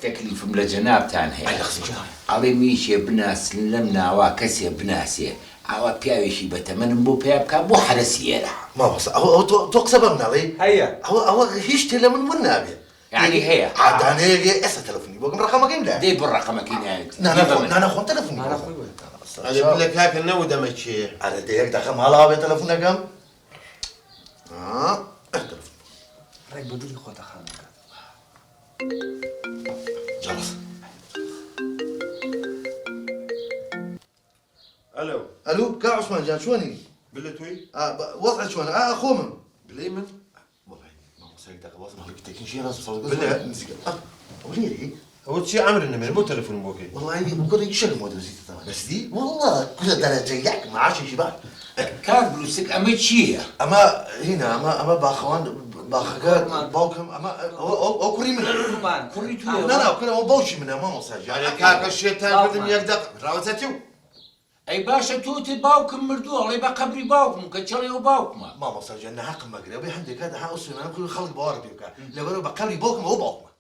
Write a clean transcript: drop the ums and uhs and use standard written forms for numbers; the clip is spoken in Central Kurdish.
تەکلیفم لە جەنابتان هەیە ئەڵێ میشێ بناسن لەم ناوا کەسێ بناسێ ئاوا پیاوێکی بەتەمەنم بۆ پێ بکە بۆ حرەسیێرە مامۆستا ئەوە تۆ قسە بەم ناڵێ هەیە ئەوە هیچ تێ لە من نابێت یعنی هەیە عادانەیە ئێستا تەلەفۆنی بۆکەم ڕقەمەکەیم لا دەی بڕ ڕقەمەکەی ناوێت نانە خۆم تەلەفۆنی ئەلێ بلە کاکە نەوە دەمە چێ ئەرە دەیەک دەخەم هەڵاو بێت تەلەفۆنەکەم ڕێک بە دووری خۆتە خانەکە جەڵس ئەلو ئەلو کا عوسمان جان چۆنی بلە توی وەضعت چۆنە خۆمم بلەی من بلى وليه هو تشي عمر النمر مو تليفون بوكي والله بكل شيء مو درسي بس دي والله كل درجة ياك ما عادش شباب کار بلوسک ئەمە چییە؟ اما هنا اما باخوان باخكات باوكم اما او كوري من کوڕی توێ لا كل هو بوشي من ما مساج يعني كاكا الشيطان بدم يقدق راوتاتيو ئەی باشە تۆتی باوکم مردووە ئەڵێ بە قەبری باوکم کە چڵێ و باوکمە ما مساج انا حق مقري ابي حمدك هذا حق اسمه انا كل خلق بوار بيوكا لو بقلبي بوكم هو باوكم